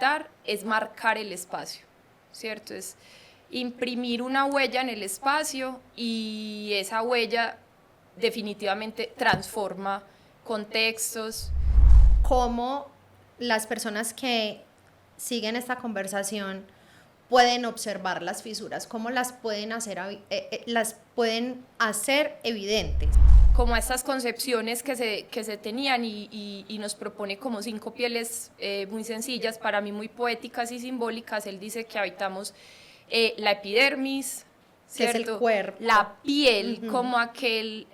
habitar es marcar el espacio, ¿cierto? Es imprimir una huella en el espacio y esa huella definitivamente transforma contextos. ¿Cómo las personas que siguen esta conversación pueden observar las fisuras? ¿Cómo las pueden hacer evidentes? Como a estas concepciones que se tenían y nos propone como 5 pieles muy sencillas, para mí muy poéticas y simbólicas. Él dice que habitamos la epidermis, ¿cierto? Que es el cuerpo. La piel, como aquel...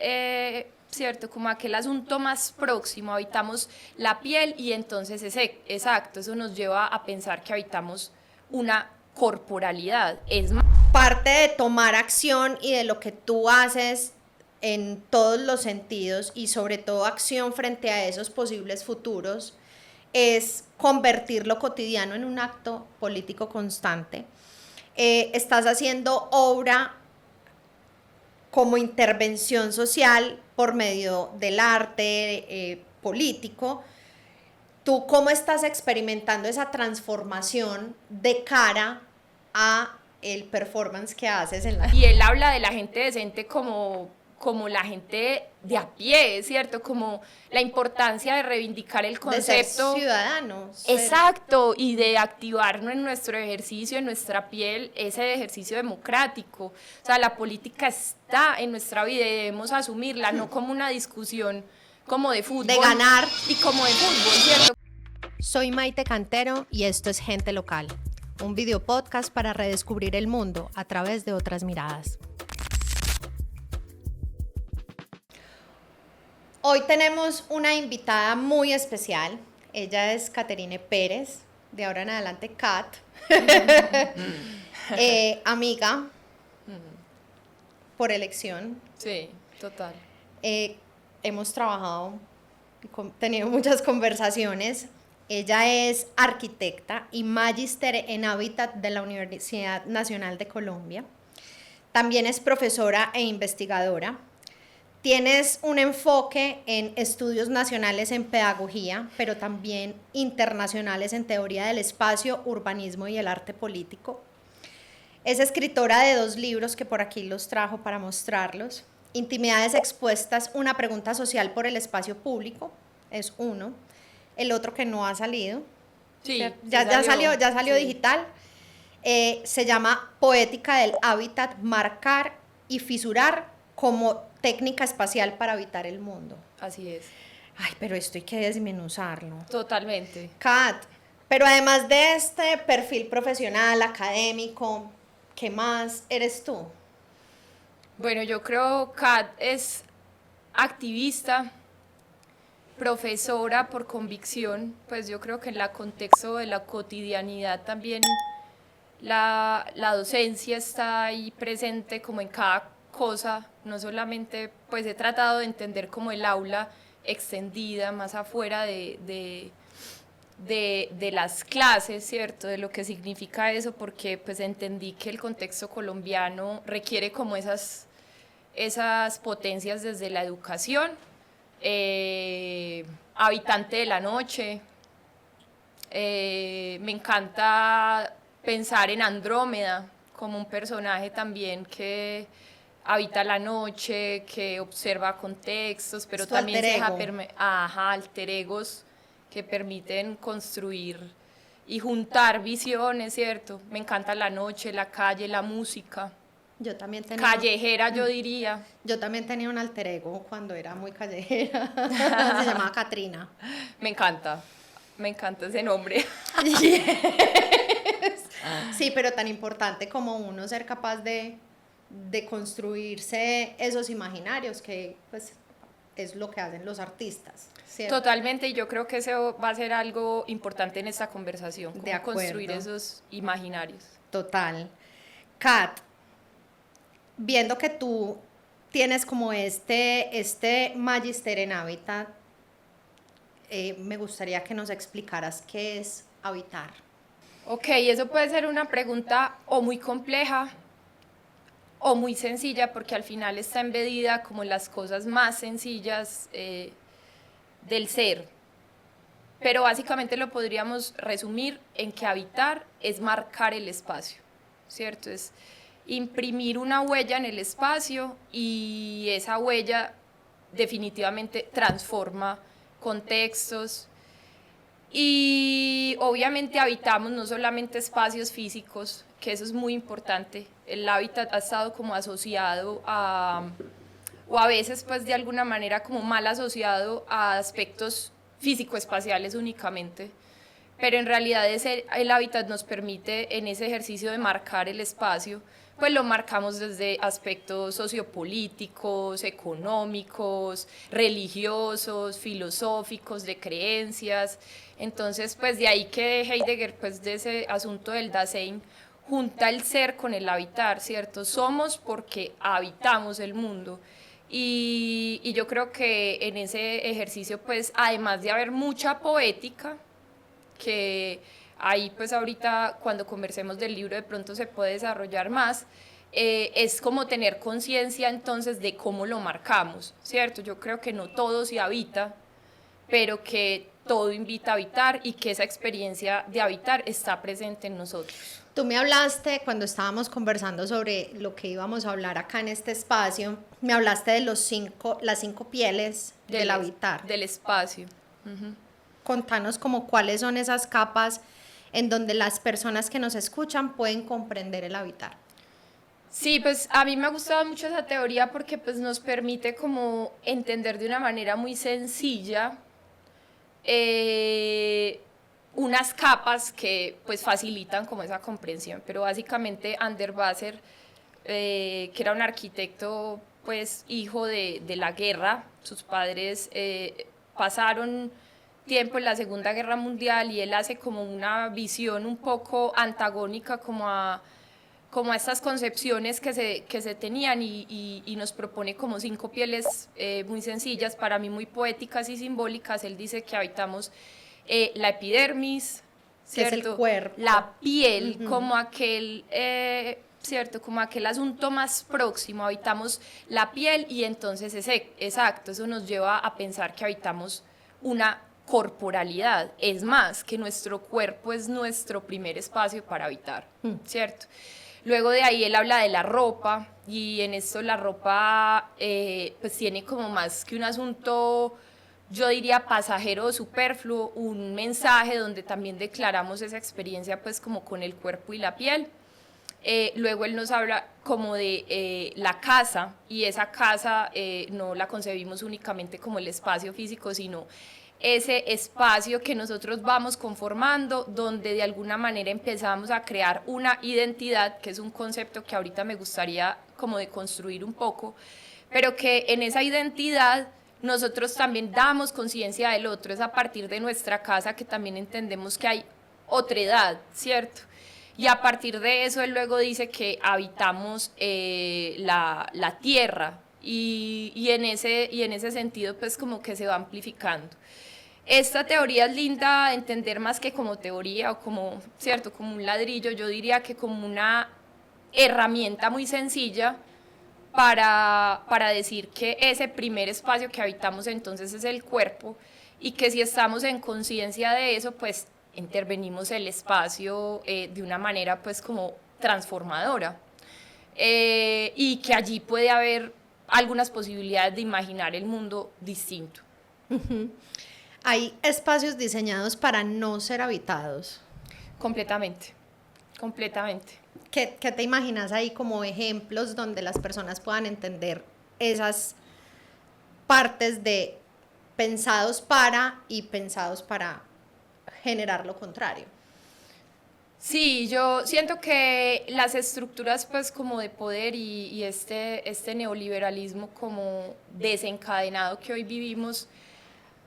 ¿cierto? Como aquel asunto más próximo, habitamos la piel y entonces exacto, eso nos lleva a pensar que habitamos una corporalidad. Es parte de tomar acción y de lo que tú haces en todos los sentidos y sobre todo acción frente a esos posibles futuros es convertir lo cotidiano en un acto político constante. Estás haciendo obra como intervención social por medio del arte político. ¿Tú cómo estás experimentando esa transformación de cara a el performance que haces en la... Y él habla de la gente decente como la gente de a pie, ¿cierto? Como la importancia de reivindicar el concepto. De ser ciudadanos. Exacto, y de activarnos en nuestro ejercicio, en nuestra piel, ese ejercicio democrático. O sea, la política está en nuestra vida y debemos asumirla, no como una discusión como de fútbol. De ganar. Y como de fútbol, ¿cierto? Soy Maite Cantero y esto es Gente Local, un video podcast para redescubrir el mundo a través de otras miradas. Hoy tenemos una invitada muy especial. Ella es Caterine Pérez, de ahora en adelante Kat, amiga por elección. Sí, total. Hemos trabajado, tenido muchas conversaciones. Ella es arquitecta y magíster en hábitat de la Universidad Nacional de Colombia. También es profesora e investigadora. Tienes un enfoque en estudios nacionales en pedagogía, pero también internacionales en teoría del espacio, urbanismo y el arte político. Es escritora de 2 libros que por aquí los trajo para mostrarlos. Intimidades expuestas, una pregunta social por el espacio público, es uno. El otro que no ha salido, sí, ya salió sí. Digital, se llama Poética del hábitat, marcar y fisurar como técnica espacial para habitar el mundo. Así es. Ay, pero esto hay que desmenuzarlo. Totalmente. Kat, pero además de este perfil profesional, académico, ¿qué más eres tú? Bueno, yo creo que Kat es activista, profesora por convicción, pues yo creo que en el contexto de la cotidianidad también la docencia está ahí presente como en cada cosa, no solamente pues he tratado de entender como el aula extendida más afuera de las clases, ¿cierto? De lo que significa eso, porque pues entendí que el contexto colombiano requiere como esas potencias desde la educación. Habitante de la noche, me encanta pensar en Andrómeda como un personaje también que habita la noche, que observa contextos, pero también se deja alter egos que permiten construir y juntar visiones, ¿cierto? Me encanta la noche, la calle, la música. Yo también tenía... Callejera, yo diría. Yo también tenía un alter ego cuando era muy callejera. Se llamaba Katrina. Me encanta ese nombre. Yes. Sí, pero tan importante como uno ser capaz de construirse esos imaginarios que pues es lo que hacen los artistas, ¿cierto? Totalmente, y yo creo que eso va a ser algo importante en esta conversación, cómo construir esos imaginarios. Total. Kat, viendo que tú tienes como este magíster en hábitat, me gustaría que nos explicaras qué es habitar. Ok, eso puede ser una pregunta o muy compleja o muy sencilla, porque al final está embedida como en las cosas más sencillas del ser. pero básicamente lo podríamos resumir en que habitar es marcar el espacio, ¿cierto? Es imprimir una huella en el espacio y esa huella definitivamente transforma contextos y obviamente habitamos no solamente espacios físicos, que eso es muy importante, el hábitat ha estado como asociado a, o a veces pues de alguna manera como mal asociado a aspectos físico-espaciales únicamente, pero en realidad el hábitat nos permite en ese ejercicio de marcar el espacio, pues lo marcamos desde aspectos sociopolíticos, económicos, religiosos, filosóficos, de creencias. Entonces, pues de ahí que Heidegger, pues de ese asunto del Dasein, junta el ser con el habitar, ¿cierto? Somos porque habitamos el mundo. Y yo creo que en ese ejercicio, pues además de haber mucha poética, que ahí pues ahorita cuando conversemos del libro de pronto se puede desarrollar más, es como tener conciencia entonces de cómo lo marcamos, ¿cierto? Yo creo que no todo se habita, pero que todo invita a habitar y que esa experiencia de habitar está presente en nosotros. Tú me hablaste cuando estábamos conversando sobre lo que íbamos a hablar acá en este espacio, me hablaste de las cinco pieles del habitar. Del espacio. Uh-huh. Contanos como cuáles son esas capas en donde las personas que nos escuchan pueden comprender el habitar. Sí, pues a mí me ha gustado mucho esa teoría porque pues nos permite como entender de una manera muy sencilla unas capas que pues facilitan como esa comprensión, pero básicamente Andersbacher, que era un arquitecto pues hijo de la guerra, sus padres pasaron tiempo en la Segunda Guerra Mundial y él hace como una visión un poco antagónica como a estas concepciones que se tenían y nos propone como 5 pieles muy sencillas, para mí muy poéticas y simbólicas. Él dice que habitamos la epidermis, ¿cierto? Que es el cuerpo. La piel, como aquel... ¿cierto? Como aquel asunto más próximo, habitamos la piel y entonces exacto, eso nos lleva a pensar que habitamos una corporalidad, es más, que nuestro cuerpo es nuestro primer espacio para habitar, ¿cierto? Luego de ahí él habla de la ropa y en esto la ropa pues tiene como más que un asunto, yo diría pasajero o superfluo, un mensaje donde también declaramos esa experiencia pues como con el cuerpo y la piel. Luego él nos habla como de la casa y esa casa no la concebimos únicamente como el espacio físico, sino ese espacio que nosotros vamos conformando, donde de alguna manera empezamos a crear una identidad, que es un concepto que ahorita me gustaría como de construir un poco, pero que en esa identidad nosotros también damos conciencia del otro, es a partir de nuestra casa que también entendemos que hay otredad, ¿cierto? Y a partir de eso él luego dice que habitamos la tierra y en ese sentido pues como que se va amplificando. Esta teoría es linda de entender más que como teoría o como, ¿cierto? Como un ladrillo, yo diría que como una herramienta muy sencilla para decir que ese primer espacio que habitamos entonces es el cuerpo y que si estamos en conciencia de eso, pues intervenimos el espacio de una manera pues como transformadora y que allí puede haber algunas posibilidades de imaginar el mundo distinto. Uh-huh. ¿Hay espacios diseñados para no ser habitados? Completamente, completamente. ¿Qué te imaginas ahí como ejemplos donde las personas puedan entender esas partes de pensados para y pensados para generar lo contrario? Sí, yo siento que las estructuras pues como de poder y este neoliberalismo como desencadenado que hoy vivimos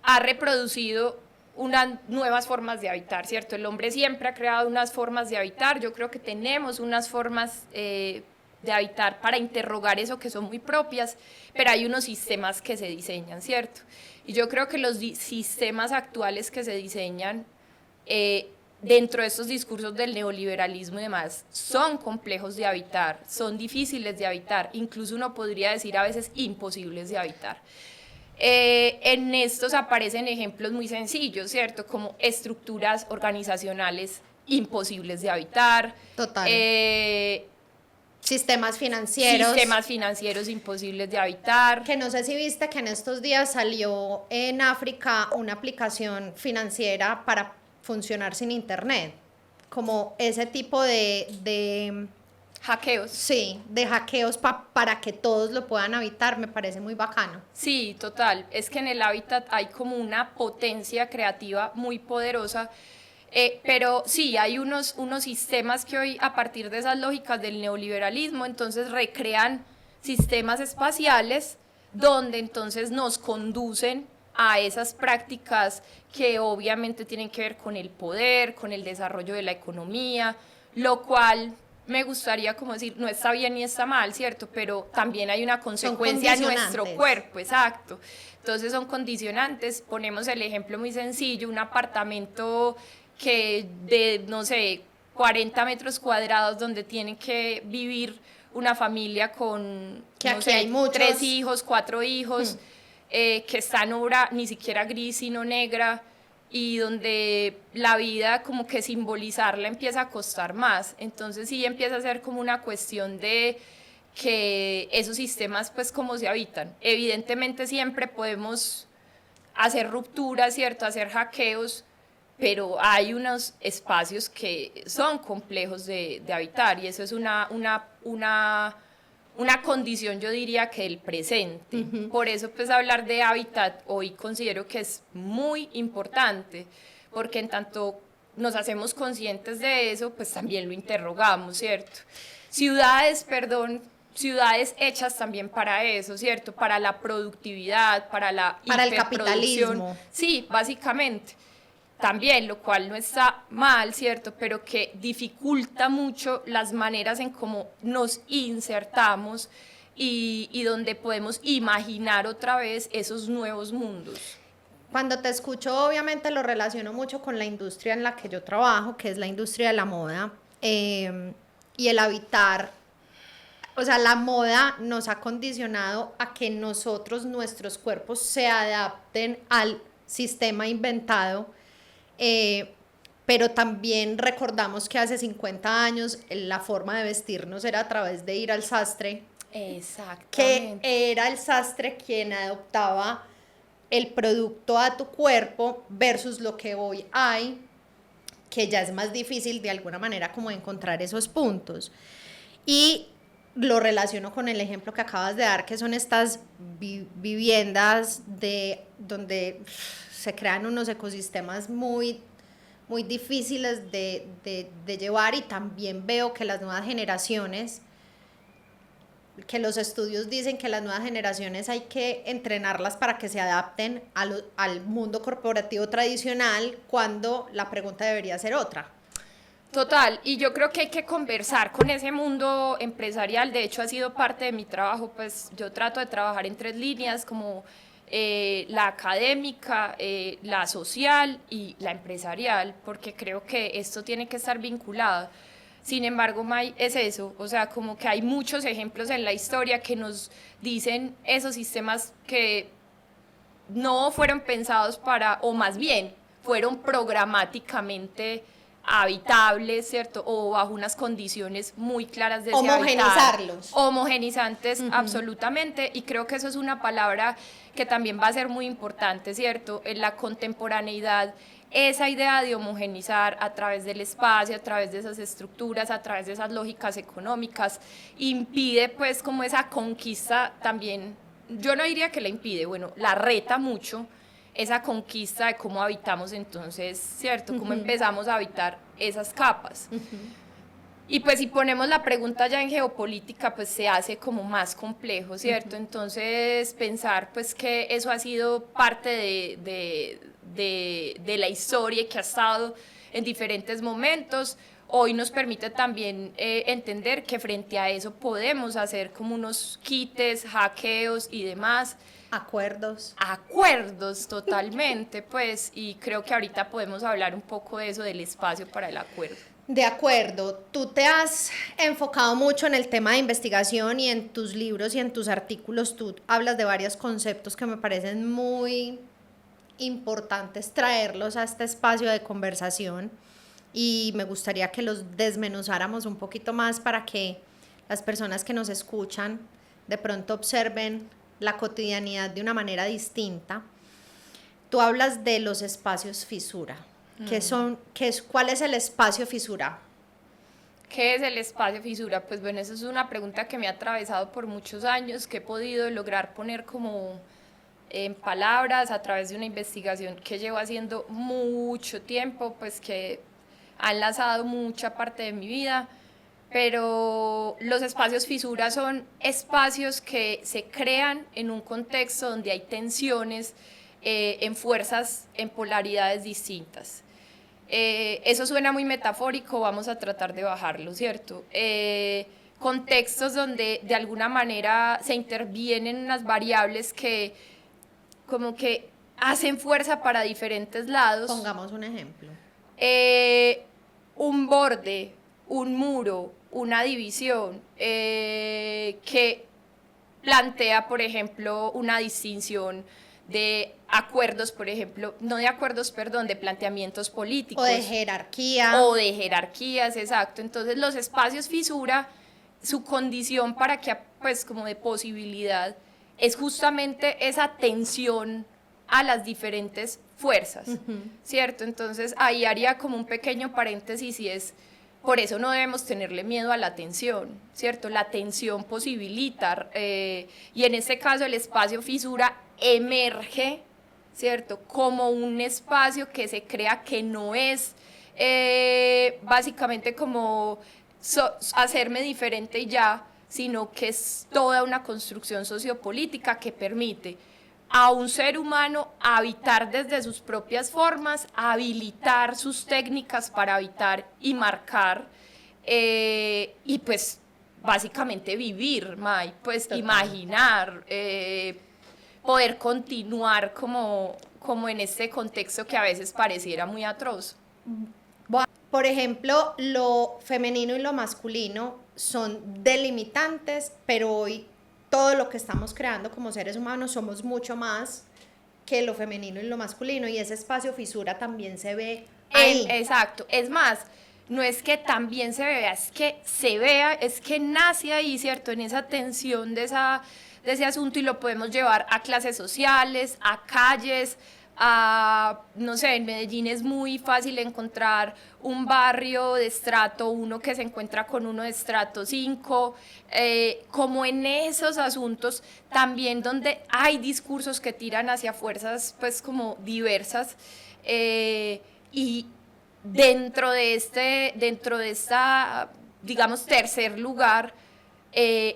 ha reproducido unas nuevas formas de habitar, ¿cierto? El hombre siempre ha creado unas formas de habitar, yo creo que tenemos unas formas de habitar para interrogar eso que son muy propias, pero hay unos sistemas que se diseñan, ¿cierto? Y yo creo que los sistemas actuales que se diseñan dentro de estos discursos del neoliberalismo y demás, son complejos de habitar, son difíciles de habitar, incluso uno podría decir a veces imposibles de habitar. En estos aparecen ejemplos muy sencillos, ¿cierto? Como estructuras organizacionales imposibles de habitar, Total. Sistemas financieros. sistemas financieros imposibles de habitar. Que no sé si viste que en estos días salió en África una aplicación financiera para funcionar sin internet. Como ese tipo de Hackeos. sí, de hackeos para que todos lo puedan habitar, me parece muy bacano. Sí, total. Es que en el hábitat hay como una potencia creativa muy poderosa, pero sí, hay unos sistemas que hoy, a partir de esas lógicas del neoliberalismo, entonces recrean sistemas espaciales donde entonces nos conducen a esas prácticas que obviamente tienen que ver con el poder, con el desarrollo de la economía, lo cual me gustaría como decir, no está bien ni está mal, ¿cierto? Pero también hay una consecuencia en nuestro cuerpo, exacto. Entonces son condicionantes. Ponemos el ejemplo muy sencillo, un apartamento que de, no sé, 40 metros cuadrados donde tiene que vivir una familia con, que no aquí sé, hay muchos 3 hijos, 4 hijos, que está en obra ni siquiera gris, sino negra, y donde la vida como que simbolizarla empieza a costar más. Entonces sí empieza a ser como una cuestión de que esos sistemas pues cómo se habitan. Evidentemente siempre podemos hacer rupturas, ¿cierto? Hacer hackeos, pero hay unos espacios que son complejos de habitar y eso es una condición, yo diría, que el presente. Por eso, pues, hablar de hábitat hoy considero que es muy importante, porque en tanto nos hacemos conscientes de eso, pues también lo interrogamos, ¿cierto? Ciudades hechas también para eso, ¿cierto? Para la productividad, para la para el hiperproducción. capitalismo. Sí, básicamente también, lo cual no está mal, ¿cierto? Pero que dificulta mucho las maneras en cómo nos insertamos y donde podemos imaginar otra vez esos nuevos mundos. Cuando te escucho, obviamente lo relaciono mucho con la industria en la que yo trabajo, que es la industria de la moda, y el habitar. O sea, la moda nos ha condicionado a que nosotros, nuestros cuerpos, se adapten al sistema inventado, pero también recordamos que hace 50 años la forma de vestirnos era a través de ir al sastre. Exactamente. Que era el sastre quien adoptaba el producto a tu cuerpo versus lo que hoy hay, que ya es más difícil de alguna manera como encontrar esos puntos. Y lo relaciono con el ejemplo que acabas de dar, que son estas viviendas donde se crean unos ecosistemas muy, muy difíciles de llevar, y también veo que las nuevas generaciones, que los estudios dicen que las nuevas generaciones hay que entrenarlas para que se adapten al mundo corporativo tradicional, cuando la pregunta debería ser otra. Total, y yo creo que hay que conversar con ese mundo empresarial. De hecho, ha sido parte de mi trabajo, pues yo trato de trabajar en 3 líneas, como la académica, la social y la empresarial, porque creo que esto tiene que estar vinculado. Sin embargo, May, es eso, o sea, como que hay muchos ejemplos en la historia que nos dicen esos sistemas que no fueron pensados para, o más bien, fueron programáticamente habitables, ¿cierto? O bajo unas condiciones muy claras de homogenizarlos. Homogenizantes, absolutamente, y creo que eso es una palabra que también va a ser muy importante, ¿cierto? En la contemporaneidad, esa idea de homogenizar a través del espacio, a través de esas estructuras, a través de esas lógicas económicas, impide pues como esa conquista también, yo no diría que la impide, bueno, la reta mucho, esa conquista de cómo habitamos entonces, ¿cierto? Cómo empezamos a habitar esas capas. Y pues si ponemos la pregunta ya en geopolítica, pues se hace como más complejo, ¿cierto? Entonces pensar pues que eso ha sido parte de la historia y que ha estado en diferentes momentos, hoy nos permite también entender que frente a eso podemos hacer como unos quites, hackeos y demás, Acuerdos, totalmente, pues, y creo que ahorita podemos hablar un poco de eso, del espacio para el acuerdo. De acuerdo, tú te has enfocado mucho en el tema de investigación y en tus libros y en tus artículos tú hablas de varios conceptos que me parecen muy importantes traerlos a este espacio de conversación y me gustaría que los desmenuzáramos un poquito más para que las personas que nos escuchan de pronto observen la cotidianidad de una manera distinta. Tú hablas de los espacios fisura. ¿Cuál es el espacio fisura? ¿Qué es el espacio fisura? Pues bueno, esa es una pregunta que me ha atravesado por muchos años, que he podido lograr poner como en palabras a través de una investigación que llevo haciendo mucho tiempo, pues que ha enlazado mucha parte de mi vida, pero los espacios fisura son espacios que se crean en un contexto donde hay tensiones en fuerzas, en polaridades distintas. Eso suena muy metafórico, vamos a tratar de bajarlo, ¿cierto? Contextos donde de alguna manera se intervienen unas variables que como que hacen fuerza para diferentes lados. Pongamos un ejemplo. Un borde, un muro, una división que plantea, por ejemplo, una distinción de acuerdos, por ejemplo, no de acuerdos, perdón, de planteamientos políticos. O de jerarquía. O de jerarquías, exacto. Entonces los espacios fisura, su condición para que, pues como de posibilidad, es justamente esa tensión a las diferentes fuerzas, ¿cierto? Entonces ahí haría como un pequeño paréntesis y es, por eso no debemos tenerle miedo a la tensión, ¿cierto? La tensión posibilita, y en este caso el espacio fisura emerge, ¿cierto? Como un espacio que se crea que no es básicamente como hacerme diferente y ya, sino que es toda una construcción sociopolítica que permite a un ser humano habitar desde sus propias formas, habilitar sus técnicas para habitar y marcar, y pues básicamente vivir, May, pues total, imaginar, poder continuar como en este contexto que a veces pareciera muy atroz. Por ejemplo, lo femenino y lo masculino son delimitantes, pero hoy todo lo que estamos creando como seres humanos somos mucho más que lo femenino y lo masculino, y ese espacio fisura también se ve ahí. Exacto, es más, no es que también se vea, es que se vea, es que nace ahí, ¿cierto? En esa tensión de ese asunto, y lo podemos llevar a clases sociales, a calles, no sé, en Medellín es muy fácil encontrar un barrio de estrato 1 que se encuentra con uno de estrato 5, como en esos asuntos también donde hay discursos que tiran hacia fuerzas pues como diversas, y dentro de esta, digamos, tercer lugar,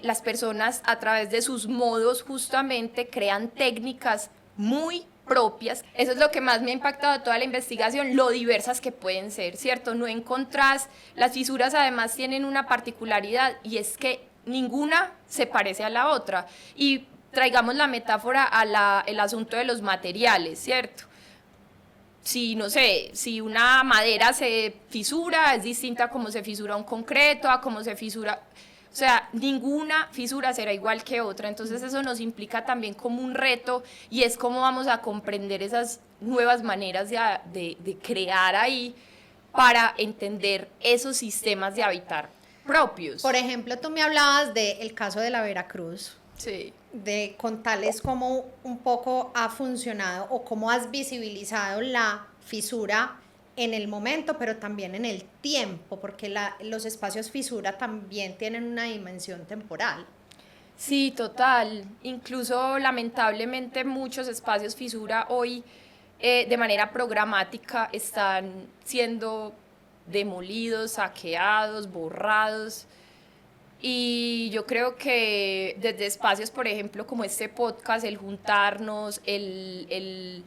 las personas a través de sus modos justamente crean técnicas muy propias. Eso es lo que más me ha impactado de toda la investigación, lo diversas que pueden ser, ¿cierto? No encontrás, las fisuras además tienen una particularidad y es que ninguna se parece a la otra. Y traigamos la metáfora el asunto de los materiales, ¿cierto? Si, no sé, si una madera se fisura, es distinta a cómo se fisura un concreto, a cómo se fisura... O sea, ninguna fisura será igual que otra, entonces eso nos implica también como un reto, y es cómo vamos a comprender esas nuevas maneras de crear ahí para entender esos sistemas de habitar propios. Por ejemplo, tú me hablabas del caso de la Veracruz. Sí. De contarles cómo un poco ha funcionado o cómo has visibilizado la fisura en el momento, pero también en el tiempo, porque los espacios fisura también tienen una dimensión temporal. Sí, total. Incluso lamentablemente muchos espacios fisura hoy de manera programática están siendo demolidos, saqueados, borrados. Y yo creo que desde espacios, por ejemplo, como este podcast, el juntarnos, el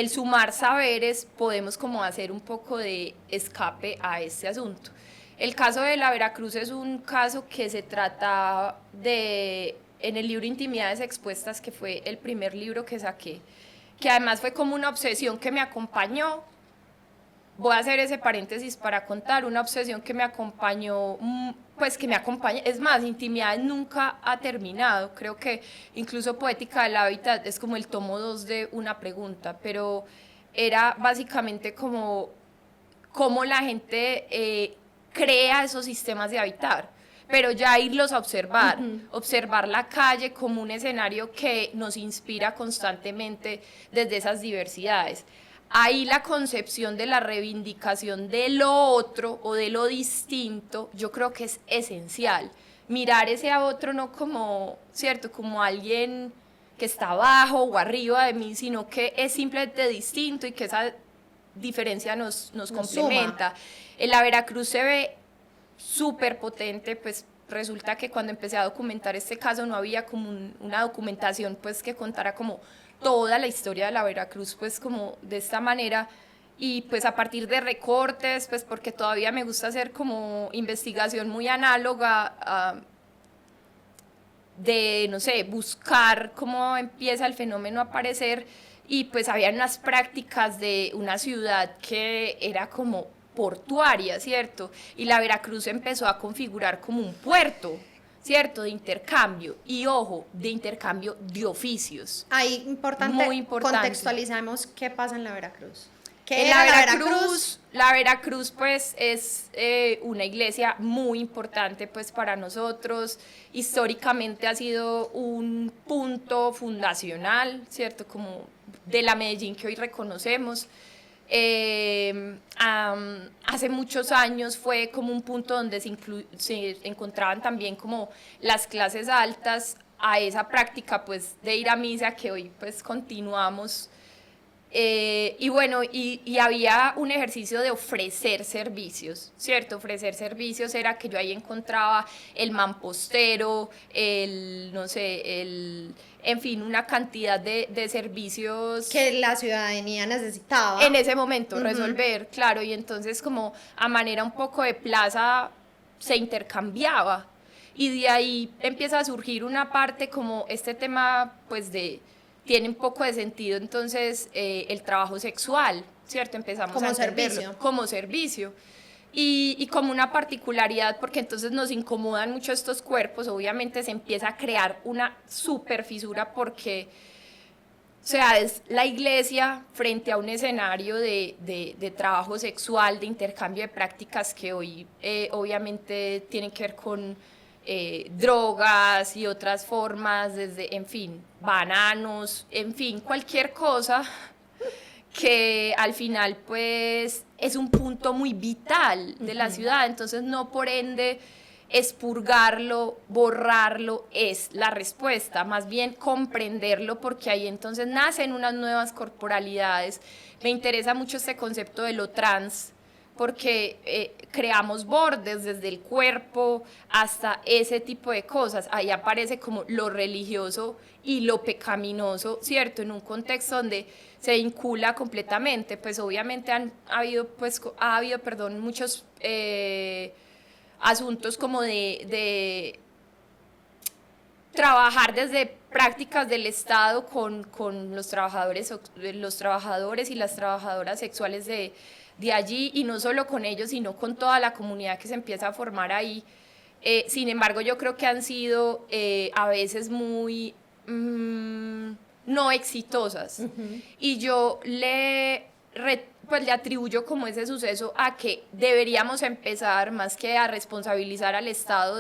sumar saberes, podemos como hacer un poco de escape a este asunto. El caso de la Veracruz es un caso que se trata de en el libro Intimidades Expuestas, que fue el primer libro que saqué, que además fue como una obsesión que me acompañó. Voy a hacer ese paréntesis para contar una obsesión que me acompañó, pues que me acompaña, es más, Intimidades nunca ha terminado, creo que incluso Poética del Hábitat es como el tomo 2 de una pregunta, pero era básicamente como cómo la gente crea esos sistemas de habitar, pero ya irlos a observar, observar la calle como un escenario que nos inspira constantemente desde esas diversidades. Ahí la concepción de la reivindicación de lo otro o de lo distinto, yo creo que es esencial. Mirar ese a otro no como, ¿cierto?, como alguien que está abajo o arriba de mí, sino que es simplemente distinto y que esa diferencia nos complementa. En la Veracruz se ve súper potente, pues resulta que cuando empecé a documentar este caso no había como una documentación pues que contara como toda la historia de la Veracruz pues como de esta manera, y pues a partir de recortes, pues porque todavía me gusta hacer como investigación muy análoga de, no sé, buscar cómo empieza el fenómeno a aparecer, y pues había unas prácticas de una ciudad que era como portuaria, ¿cierto? Y la Veracruz empezó a configurar como un puerto, ¿cierto? De intercambio, y ojo, de intercambio de oficios. Ahí Muy importante. Contextualizamos qué pasa en la Veracruz. En la Veracruz pues es una iglesia muy importante pues para nosotros, históricamente ha sido un punto fundacional, ¿cierto? Como de la Medellín que hoy reconocemos. Hace muchos años fue como un punto donde se encontraban también como las clases altas a esa práctica pues de ir a misa que hoy pues continuamos. Y bueno, y había un ejercicio de ofrecer servicios, ¿cierto? Ofrecer servicios era que yo ahí encontraba el mampostero, no sé, en fin, una cantidad de servicios que la ciudadanía necesitaba en ese momento resolver, claro, y entonces como a manera un poco de plaza se intercambiaba, y de ahí empieza a surgir una parte como este tema pues tiene un poco de sentido entonces el trabajo sexual, ¿cierto? Empezamos como a entenderlo servicio. Como servicio. Y como una particularidad, porque entonces nos incomodan mucho estos cuerpos, obviamente se empieza a crear una super fisura porque, o sea, es la iglesia frente a un escenario de trabajo sexual, de intercambio de prácticas que hoy obviamente tienen que ver con drogas y otras formas, desde, en fin, bananos, en fin, cualquier cosa que al final pues es un punto muy vital de la ciudad, entonces no por ende expurgarlo, borrarlo es la respuesta, más bien comprenderlo, porque ahí entonces nacen unas nuevas corporalidades. Me interesa mucho este concepto de lo trans, porque creamos bordes desde el cuerpo hasta ese tipo de cosas. Ahí aparece como lo religioso y lo pecaminoso, ¿cierto? En un contexto donde se vincula completamente, pues obviamente ha habido muchos asuntos como de trabajar desde prácticas del Estado con los trabajadores y las trabajadoras sexuales de allí, y no solo con ellos, sino con toda la comunidad que se empieza a formar ahí. Sin embargo, yo creo que han sido a veces muy no exitosas. Y yo pues le atribuyo como ese suceso a que deberíamos empezar, más que a responsabilizar al Estado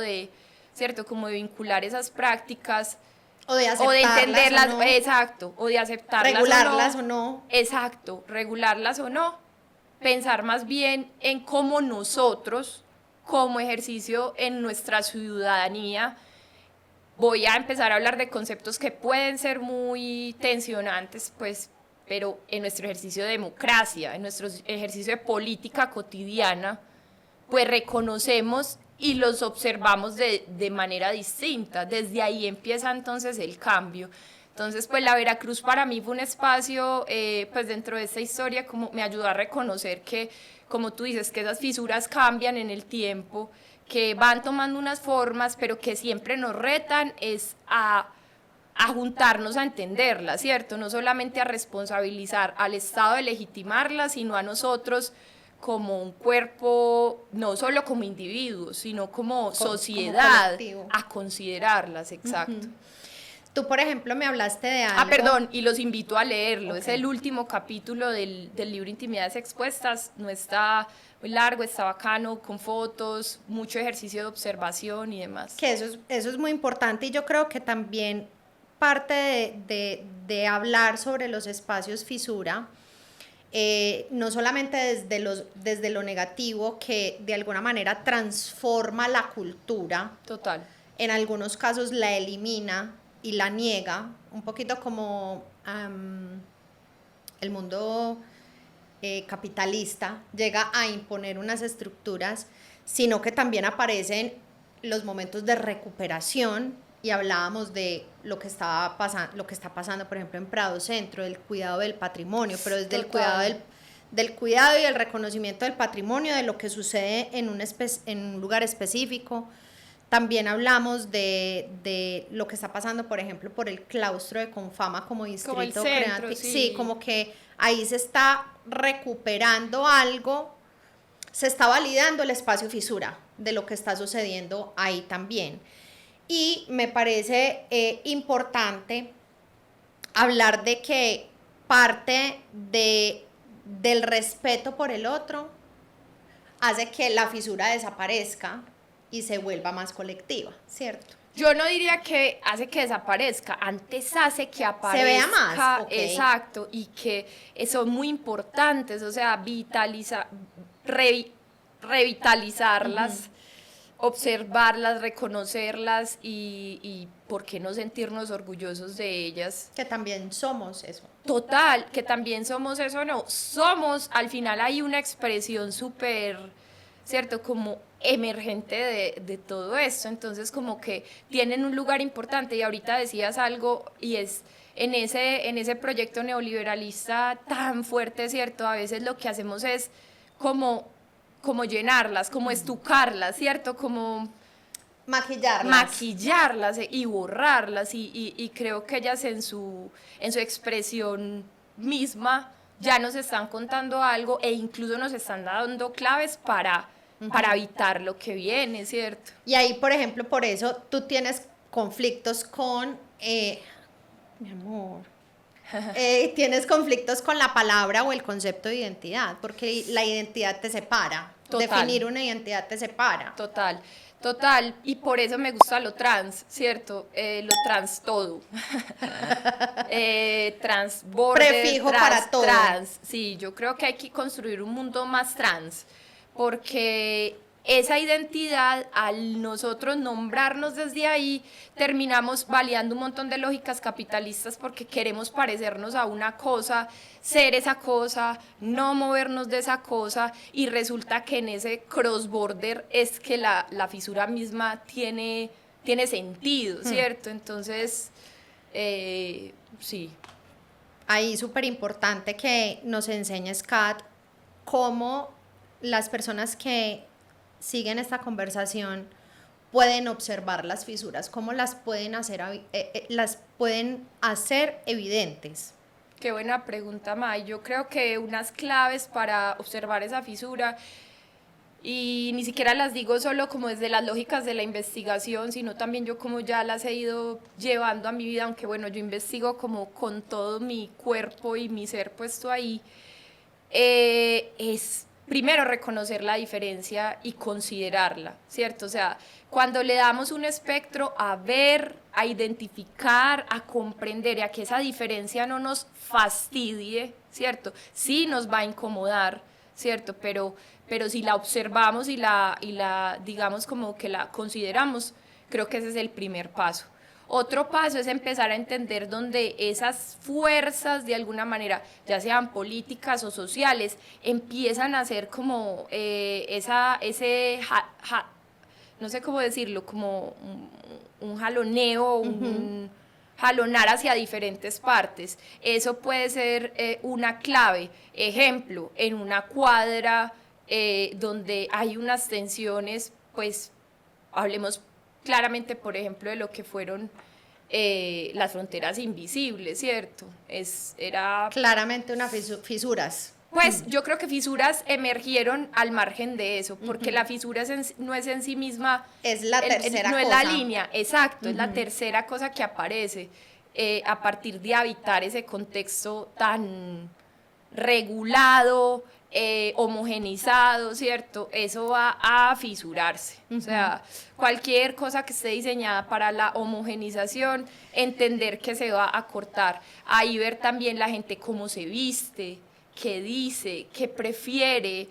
¿cierto? Como de vincular esas prácticas o de entenderlas, o no. Exacto, o de aceptarlas, regularlas o no. Exacto, regularlas o no, pensar más bien en cómo nosotros, como ejercicio en nuestra ciudadanía, voy a empezar a hablar de conceptos que pueden ser muy tensionantes, pues, pero en nuestro ejercicio de democracia, en nuestro ejercicio de política cotidiana, pues reconocemos y los observamos de manera distinta. Desde ahí empieza entonces el cambio. Entonces, pues la Veracruz para mí fue un espacio, pues dentro de esta historia, como me ayudó a reconocer que como tú dices, que esas fisuras cambian en el tiempo, que van tomando unas formas, pero que siempre nos retan es a juntarnos a entenderlas, ¿cierto? No solamente a responsabilizar al Estado de legitimarlas, sino a nosotros como un cuerpo, no solo como individuos, sino como sociedad, como a considerarlas, exacto. Tú, por ejemplo, me hablaste de algo. Perdón, y los invito a leerlo. Okay. Es el último capítulo del libro Intimidades Expuestas. No está muy largo, está bacano, con fotos, mucho ejercicio de observación y demás. Que eso es muy importante, y yo creo que también parte de hablar sobre los espacios fisura, no solamente desde lo negativo, que de alguna manera transforma la cultura. Total. En algunos casos la elimina y la niega, un poquito como el mundo capitalista llega a imponer unas estructuras, sino que también aparecen los momentos de recuperación, y hablábamos de lo que está pasando, por ejemplo, en Prado Centro, del cuidado del patrimonio, pero desde el cuidado del cuidado y el reconocimiento del patrimonio, de lo que sucede en un lugar específico. También hablamos de lo que está pasando, por ejemplo, por el claustro de Confama como distrito creativo. Sí, como que ahí se está recuperando algo, se está validando el espacio fisura de lo que está sucediendo ahí también. Y me parece importante hablar de que parte del respeto por el otro hace que la fisura desaparezca y se vuelva más colectiva, ¿cierto? Yo no diría que hace que desaparezca, antes hace que aparezca. Se vea más, okay. Exacto, y que son muy importantes, o sea, revitalizarlas, observarlas, reconocerlas y por qué no sentirnos orgullosos de ellas. Que también somos eso. Total, que también somos eso, no, somos, al final hay una expresión súper, ¿cierto? Como emergente de todo esto, entonces como que tienen un lugar importante, y ahorita decías algo, y es en ese proyecto neoliberalista tan fuerte, ¿cierto? A veces lo que hacemos es como llenarlas, como estucarlas, ¿cierto? Como maquillarlas y borrarlas, y creo que ellas en su expresión misma ya nos están contando algo, e incluso nos están dando claves para evitar lo que viene, ¿cierto? Y ahí, por ejemplo, por eso tú tienes conflictos con, mi amor, tienes conflictos con la palabra o el concepto de identidad, porque la identidad te separa. Total. Definir una identidad te separa. Total, y por eso me gusta lo trans, ¿cierto? Lo trans todo. Transborder, prefijo para todo. Trans, sí, yo creo que hay que construir un mundo más trans, porque esa identidad, al nosotros nombrarnos desde ahí, terminamos validando un montón de lógicas capitalistas, porque queremos parecernos a una cosa, ser esa cosa, no movernos de esa cosa, y resulta que en ese cross-border es que la fisura misma tiene sentido, ¿cierto? Entonces, sí. Ahí súper importante que nos enseñes, Kat, cómo las personas que siguen esta conversación pueden observar las fisuras, cómo las pueden hacer evidentes. Qué buena pregunta, May. Yo creo que unas claves para observar esa fisura, y ni siquiera las digo solo como desde las lógicas de la investigación, sino también yo como ya las he ido llevando a mi vida, aunque bueno, yo investigo como con todo mi cuerpo y mi ser puesto ahí, es primero reconocer la diferencia y considerarla, ¿cierto? O sea, cuando le damos un espectro a ver, a identificar, a comprender, y a que esa diferencia no nos fastidie, ¿cierto? Sí nos va a incomodar, ¿cierto? Pero si la observamos y la digamos como que la consideramos, creo que ese es el primer paso. Otro paso es empezar a entender dónde esas fuerzas, de alguna manera, ya sean políticas o sociales, empiezan a ser como no sé cómo decirlo, como un jaloneo, un jalonar hacia diferentes partes. Eso puede ser una clave. Ejemplo, en una cuadra donde hay unas tensiones, pues hablemos claramente, por ejemplo, de lo que fueron las fronteras invisibles, ¿cierto? Era claramente unas fisuras. pues yo creo que fisuras emergieron al margen de eso, porque la fisura no es en sí misma, es la tercera no cosa. es la línea, exacto, es la tercera cosa que aparece a partir de habitar ese contexto tan regulado, homogenizado, ¿cierto? Eso va a fisurarse. O sea, cualquier cosa que esté diseñada para la homogenización, entender que se va a cortar. Ahí ver también la gente cómo se viste, qué dice, qué prefiere,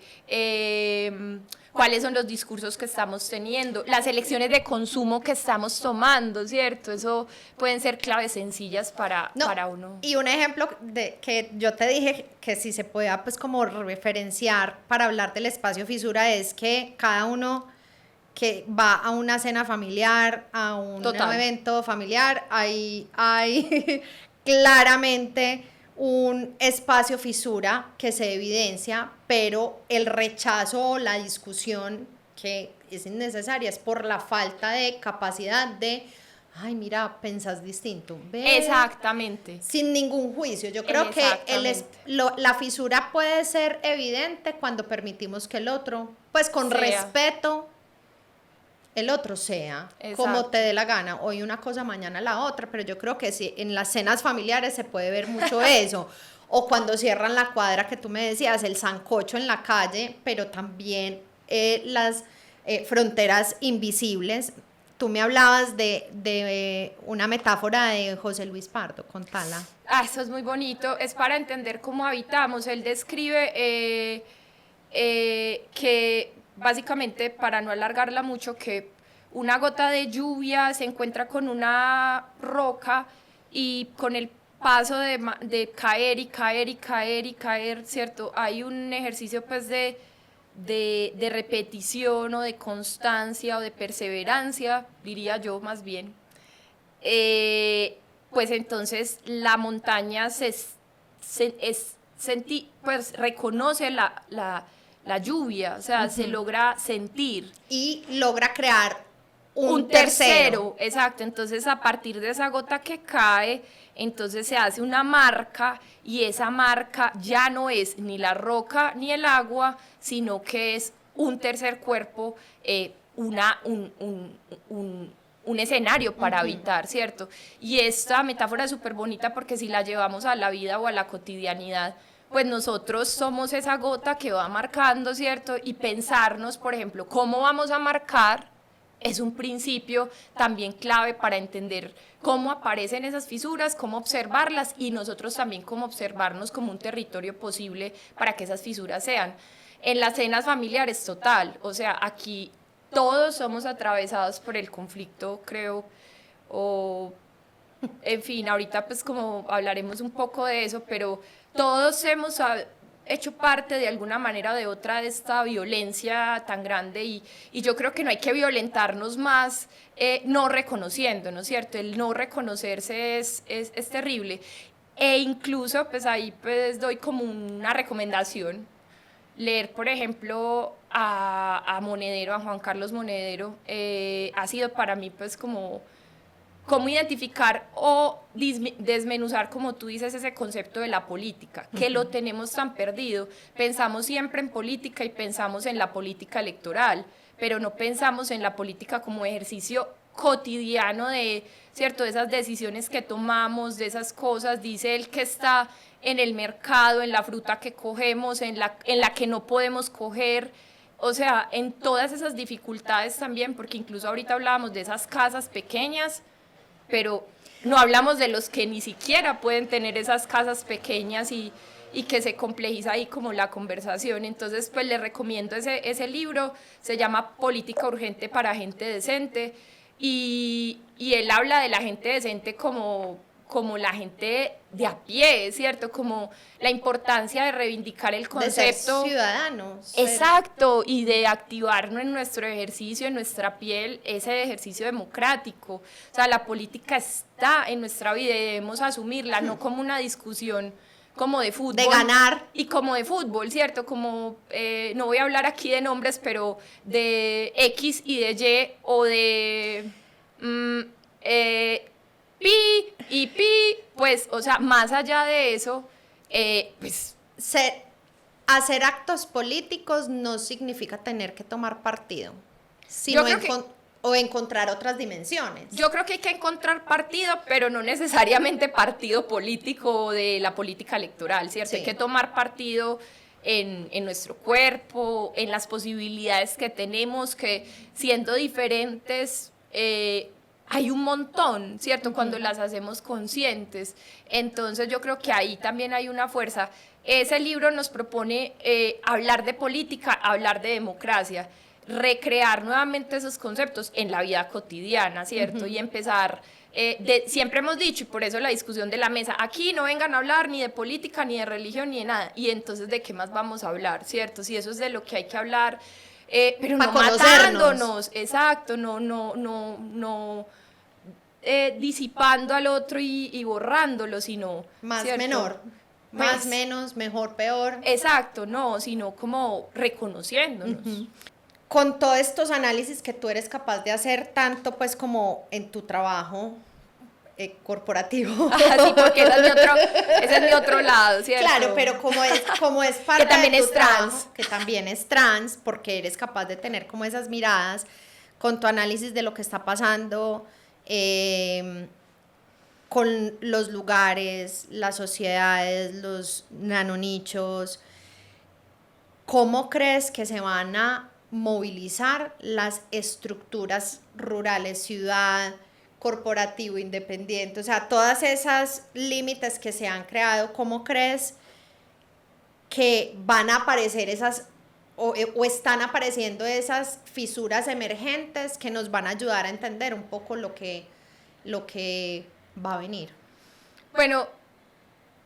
cuáles son los discursos que estamos teniendo, las elecciones de consumo que estamos tomando, ¿cierto? Eso pueden ser claves sencillas para uno. Y un ejemplo de que yo te dije que si se podía pues como referenciar para hablar del espacio fisura es que cada uno que va a una cena familiar, a un evento familiar, hay claramente un espacio fisura que se evidencia, pero el rechazo o la discusión que es innecesaria es por la falta de capacidad de, ay, mira, pensás distinto. Ve, exactamente. Sin ningún juicio. Yo creo que la fisura puede ser evidente cuando permitimos que el otro, pues con respeto, el otro sea, como te dé la gana, hoy una cosa, mañana la otra, pero yo creo que sí, en las cenas familiares se puede ver mucho eso, o cuando cierran la cuadra que tú me decías, el sancocho en la calle, pero también las fronteras invisibles. Tú me hablabas de una metáfora de José Luis Pardo, contala. Eso es muy bonito, es para entender cómo habitamos. Él describe que básicamente, para no alargarla mucho, que una gota de lluvia se encuentra con una roca y con el paso de caer y caer y caer y caer, ¿cierto? Hay un ejercicio pues de repetición o de constancia o de perseverancia, diría yo más bien. Pues entonces la montaña pues reconoce la lluvia, o sea, se logra sentir. Y logra crear un tercero. Exacto, entonces a partir de esa gota que cae, entonces se hace una marca y esa marca ya no es ni la roca ni el agua, sino que es un tercer cuerpo, un escenario para habitar, ¿cierto? Y esta metáfora es súper bonita porque si la llevamos a la vida o a la cotidianidad, pues nosotros somos esa gota que va marcando, ¿cierto? Y pensarnos, por ejemplo, cómo vamos a marcar es un principio también clave para entender cómo aparecen esas fisuras, cómo observarlas y nosotros también cómo observarnos como un territorio posible para que esas fisuras sean. En las cenas familiares, total, o sea, aquí todos somos atravesados por el conflicto, creo, o en fin, ahorita pues como hablaremos un poco de eso, pero todos hemos hecho parte de alguna manera o de otra de esta violencia tan grande y yo creo que no hay que violentarnos más no reconociendo, ¿no es cierto? El no reconocerse es terrible e incluso pues ahí pues doy como una recomendación, leer por ejemplo a Monedero, a Juan Carlos Monedero, ha sido para mí pues como cómo identificar o desmenuzar, como tú dices, ese concepto de la política, que lo tenemos tan perdido. Pensamos siempre en política y pensamos en la política electoral, pero no pensamos en la política como ejercicio cotidiano de, ¿cierto?, de esas decisiones que tomamos, de esas cosas, dice él, que está en el mercado, en la fruta que cogemos, en la que no podemos coger. O sea, en todas esas dificultades también, porque incluso ahorita hablábamos de esas casas pequeñas, pero no hablamos de los que ni siquiera pueden tener esas casas pequeñas y que se complejiza ahí como la conversación. Entonces, pues les recomiendo ese libro, se llama Política Urgente para Gente Decente, y él habla de la gente decente como la gente de a pie, ¿cierto? Como la importancia de reivindicar el concepto. De ser ciudadanos. Exacto, y de activarnos en nuestro ejercicio, en nuestra piel, ese ejercicio democrático. O sea, la política está en nuestra vida y debemos asumirla, no como una discusión como de fútbol. De ganar. Y como de fútbol, ¿cierto? Como, no voy a hablar aquí de nombres, pero de X y de Y o de Pi y Pi, pues, o sea, más allá de eso, pues... Hacer actos políticos no significa tener que tomar partido, sino o encontrar otras dimensiones. Yo creo que hay que encontrar partido, pero no necesariamente partido político de la política electoral, ¿cierto? Sí. Hay que tomar partido en nuestro cuerpo, en las posibilidades que tenemos, que siendo diferentes hay un montón, ¿cierto? Cuando las hacemos conscientes. Entonces yo creo que ahí también hay una fuerza. Ese libro nos propone hablar de política, hablar de democracia, recrear nuevamente esos conceptos en la vida cotidiana, ¿cierto? Y empezar, siempre hemos dicho, y por eso la discusión de la mesa, aquí no vengan a hablar ni de política, ni de religión, ni de nada, y entonces ¿de qué más vamos a hablar, cierto? Si eso es de lo que hay que hablar, pero no matándonos, exacto, no disipando al otro y borrándolo, sino... Más ¿cierto? menor. Más, menos, mejor, peor. Exacto, no, sino como reconociéndonos. Con todos estos análisis que tú eres capaz de hacer, tanto pues como en tu trabajo corporativo. Sí, porque ese es mi otro lado, ¿cierto? Claro, pero como es parte que también de tu es trans. trabajo, que también es trans, porque eres capaz de tener como esas miradas, con tu análisis de lo que está pasando, con los lugares, las sociedades, los nanonichos. ¿Cómo crees que se van a movilizar las estructuras rurales, ciudad, corporativo, independiente? O sea, todas esas límites que se han creado, ¿cómo crees que van a aparecer esas o están apareciendo esas fisuras emergentes que nos van a ayudar a entender un poco lo que va a venir? Bueno,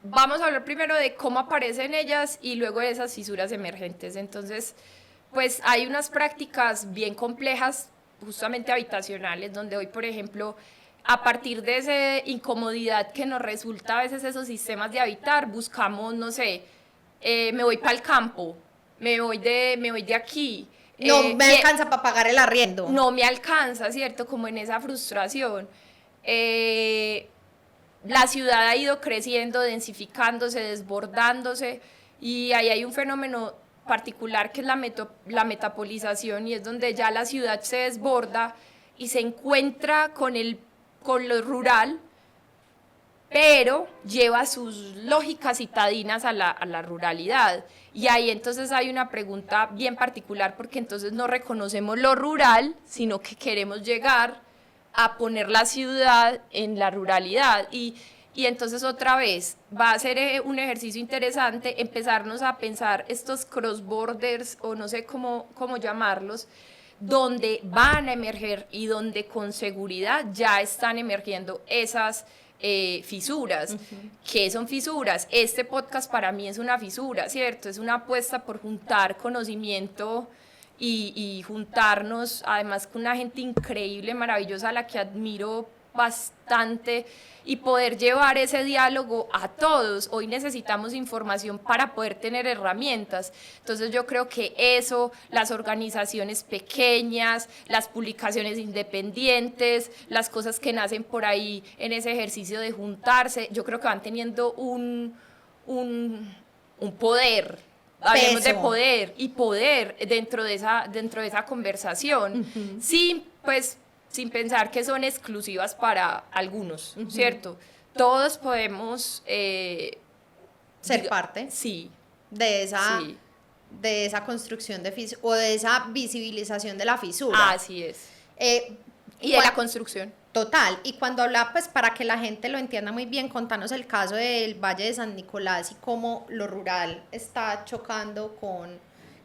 vamos a hablar primero de cómo aparecen ellas y luego de esas fisuras emergentes. Entonces, pues hay unas prácticas bien complejas, justamente habitacionales, donde hoy, por ejemplo, a partir de esa incomodidad que nos resulta a veces esos sistemas de habitar, buscamos, no sé, me voy para el campo, me voy de aquí. No me alcanza para pagar el arriendo. No me alcanza, ¿cierto? Como en esa frustración. La ciudad ha ido creciendo, densificándose, desbordándose, y ahí hay un fenómeno particular que es la metapolización, y es donde ya la ciudad se desborda y se encuentra con lo rural, pero lleva sus lógicas citadinas a la ruralidad. Y ahí entonces hay una pregunta bien particular, porque entonces no reconocemos lo rural, sino que queremos llegar a poner la ciudad en la ruralidad. Y entonces otra vez va a ser un ejercicio interesante empezarnos a pensar estos cross borders, o no sé cómo llamarlos, donde van a emerger y donde con seguridad ya están emergiendo esas fisuras. ¿Qué son fisuras? Este podcast para mí es una fisura, ¿cierto? Es una apuesta por juntar conocimiento y juntarnos, además con una gente increíble, maravillosa, a la que admiro bastante, y poder llevar ese diálogo a todos. Hoy necesitamos información para poder tener herramientas. Entonces yo creo que eso, las organizaciones pequeñas, las publicaciones independientes, las cosas que nacen por ahí en ese ejercicio de juntarse, yo creo que van teniendo un poder. Hablemos de poder y poder dentro de esa conversación, sin pensar que son exclusivas para algunos, ¿cierto? Todos podemos ser parte, sí, de esa construcción o de esa visibilización de la fisura. Así es. Y de la construcción. Total. Y cuando habla, pues para que la gente lo entienda muy bien, contanos el caso del Valle de San Nicolás y cómo lo rural está chocando con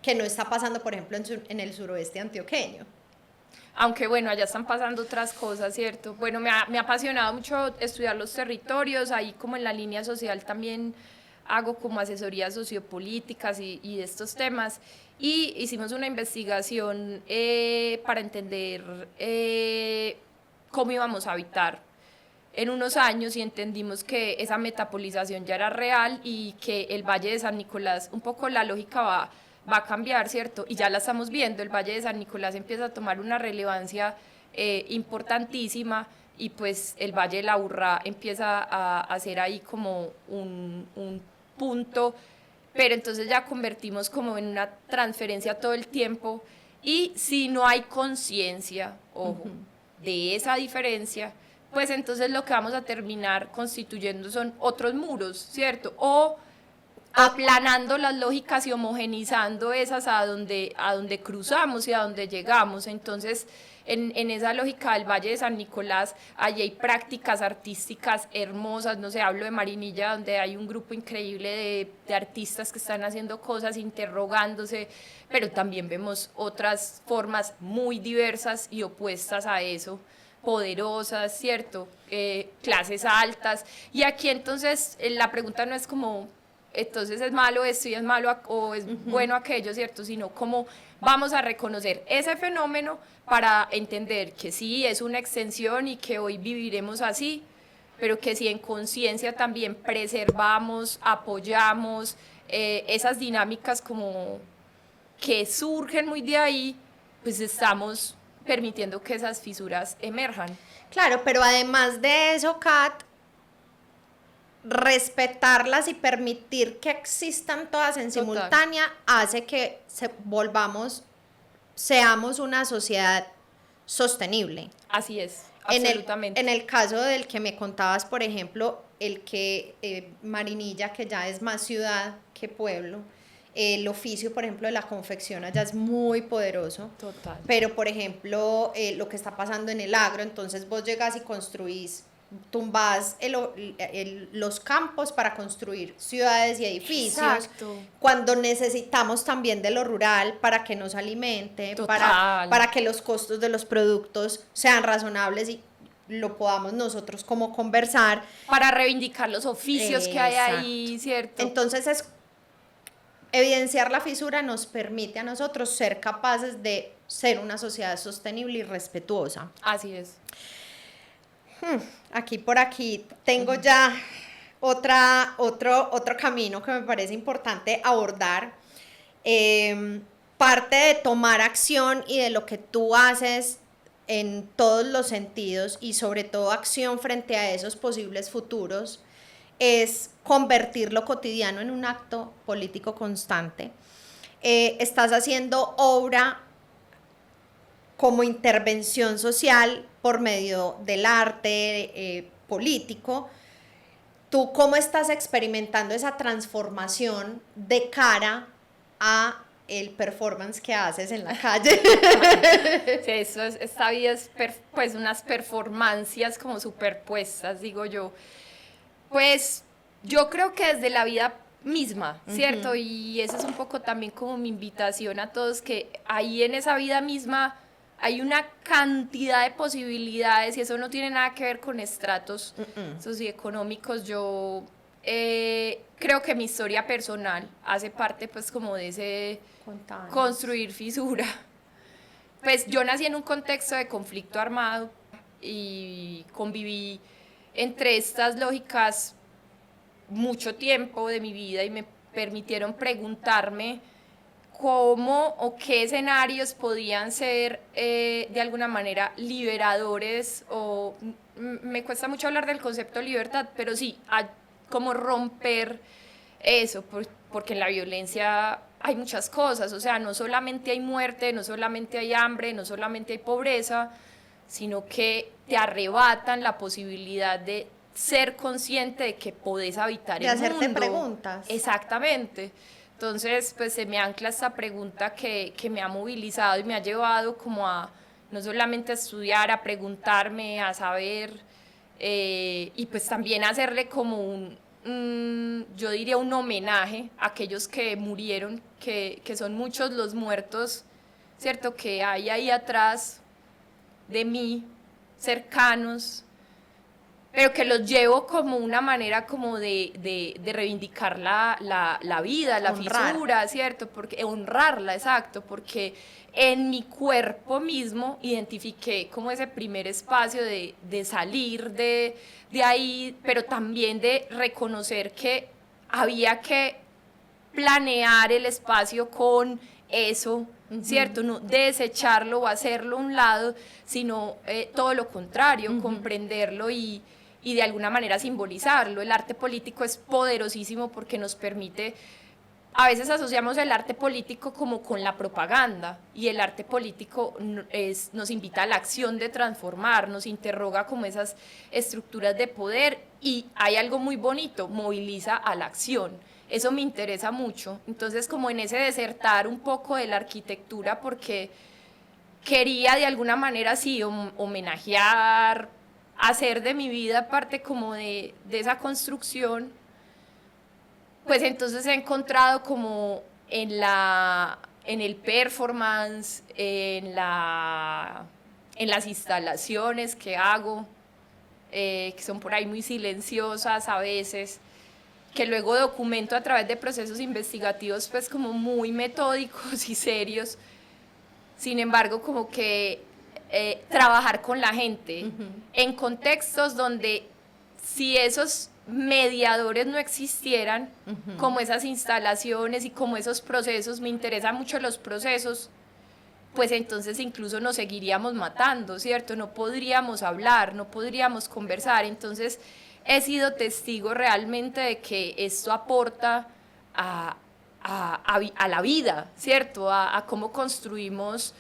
que no está pasando, por ejemplo, en el suroeste antioqueño. Aunque bueno, allá están pasando otras cosas, ¿cierto? Bueno, me ha apasionado mucho estudiar los territorios, ahí como en la línea social también hago como asesorías sociopolíticas y de estos temas, y hicimos una investigación para entender cómo íbamos a habitar en unos años y entendimos que esa metapolización ya era real y que el Valle de San Nicolás, un poco la lógica va a cambiar, ¿cierto? Y ya la estamos viendo, el Valle de San Nicolás empieza a tomar una relevancia importantísima y pues el Valle de la Urrá empieza a ser ahí como un punto, pero entonces ya convertimos como en una transferencia todo el tiempo y si no hay conciencia, ojo, de esa diferencia, pues entonces lo que vamos a terminar constituyendo son otros muros, ¿cierto? O aplanando las lógicas y homogenizando esas a donde cruzamos y a donde llegamos. Entonces, en esa lógica del Valle de San Nicolás, allí hay prácticas artísticas hermosas, no sé, hablo de Marinilla, donde hay un grupo increíble de artistas que están haciendo cosas, interrogándose, pero también vemos otras formas muy diversas y opuestas a eso, poderosas, ¿cierto? Clases altas. Y aquí entonces la pregunta no es como entonces es malo esto y es malo o es bueno aquello, ¿cierto? Sino cómo vamos a reconocer ese fenómeno para entender que sí, es una extensión y que hoy viviremos así, pero que si en conciencia también preservamos, apoyamos esas dinámicas como que surgen muy de ahí, pues estamos permitiendo que esas fisuras emerjan. Claro, pero además de eso, Kat, respetarlas y permitir que existan todas en simultánea hace que seamos una sociedad sostenible. Así es, absolutamente. En el caso del que me contabas, por ejemplo, el que Marinilla, que ya es más ciudad que pueblo, el oficio, por ejemplo, de la confección allá es muy poderoso. Total. Pero, por ejemplo, lo que está pasando en el agro, entonces vos llegas y construís, tumbás los campos para construir ciudades y edificios. Exacto. Cuando necesitamos también de lo rural para que nos alimente, para que los costos de los productos sean razonables y lo podamos nosotros como conversar. Para reivindicar los oficios que hay ahí, ¿cierto? Entonces evidenciar la fisura nos permite a nosotros ser capaces de ser una sociedad sostenible y respetuosa. Así es. Aquí por aquí tengo ya otro camino que me parece importante abordar. Parte de tomar acción y de lo que tú haces en todos los sentidos y sobre todo acción frente a esos posibles futuros es convertir lo cotidiano en un acto político constante. Estás haciendo obra como intervención social por medio del arte político. ¿Tú cómo estás experimentando esa transformación de cara a el performance que haces en la calle? Sí, esta vida es pues unas performancias como superpuestas, digo yo. Pues yo creo que desde la vida misma, ¿cierto? Y esa es un poco también como mi invitación a todos, que ahí en esa vida misma hay una cantidad de posibilidades y eso no tiene nada que ver con estratos socioeconómicos. Yo creo que mi historia personal hace parte pues como de ese construir fisura. Pues yo nací en un contexto de conflicto armado y conviví entre estas lógicas mucho tiempo de mi vida y me permitieron preguntarme cómo o qué escenarios podían ser de alguna manera liberadores o me cuesta mucho hablar del concepto de libertad, pero sí, como romper eso, porque en la violencia hay muchas cosas, o sea, no solamente hay muerte, no solamente hay hambre, no solamente hay pobreza, sino que te arrebatan la posibilidad de ser consciente de que podés habitar el mundo. De hacerte preguntas. Exactamente. Entonces, pues se me ancla esta pregunta que me ha movilizado y me ha llevado como a no solamente a estudiar, a preguntarme, a saber, y pues también a hacerle como yo diría un homenaje a aquellos que murieron, que son muchos los muertos, ¿cierto? Que hay ahí atrás de mí, cercanos, pero que los llevo como una manera como de reivindicar la vida, la Honrar. fisura, ¿cierto? Porque, honrarla, exacto, porque en mi cuerpo mismo identifiqué como ese primer espacio de salir de ahí, pero también de reconocer que había que planear el espacio con eso, ¿cierto? No desecharlo o hacerlo a un lado, sino todo lo contrario, comprenderlo y de alguna manera simbolizarlo. El arte político es poderosísimo porque nos permite, a veces asociamos el arte político como con la propaganda, y el arte político nos invita a la acción de transformar, nos interroga como esas estructuras de poder, y hay algo muy bonito, moviliza a la acción. Eso me interesa mucho. Entonces, como en ese desertar un poco de la arquitectura, porque quería de alguna manera sí homenajear, hacer de mi vida parte como de esa construcción, pues entonces he encontrado como en el performance, en las instalaciones que hago, que son por ahí muy silenciosas a veces, que luego documento a través de procesos investigativos pues como muy metódicos y serios. Sin embargo, como que trabajar con la gente en contextos donde, si esos mediadores no existieran, como esas instalaciones y como esos procesos, me interesan mucho los procesos, pues entonces incluso nos seguiríamos matando, ¿cierto? No podríamos hablar, no podríamos conversar. Entonces he sido testigo realmente de que esto aporta a la vida, ¿cierto? A cómo construimos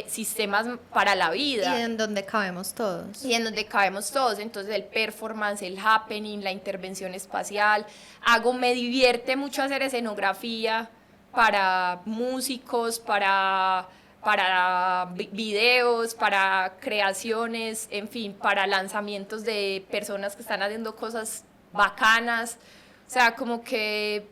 sistemas para la vida. Y en donde cabemos todos. Y en donde cabemos todos. Entonces el performance, el happening, la intervención espacial. Me divierte mucho hacer escenografía para músicos, para videos, para creaciones, en fin, para lanzamientos de personas que están haciendo cosas bacanas. O sea, como que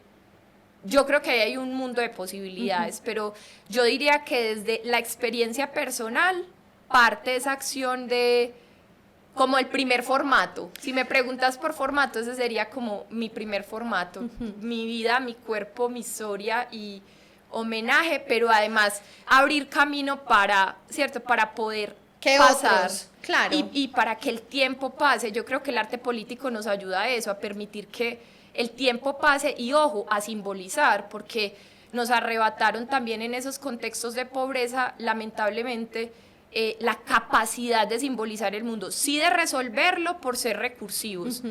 yo creo que ahí hay un mundo de posibilidades, pero yo diría que desde la experiencia personal parte esa acción de como el primer formato. Si me preguntas por formato, ese sería como mi primer formato. Mi vida, mi cuerpo, mi historia y homenaje, pero además abrir camino para, ¿cierto? Para poder ¿Qué pasar. otros? Claro. Y para que el tiempo pase. Yo creo que el arte político nos ayuda a eso, a permitir que el tiempo pase y, ojo, a simbolizar, porque nos arrebataron también en esos contextos de pobreza, lamentablemente, la capacidad de simbolizar el mundo, sí de resolverlo por ser recursivos,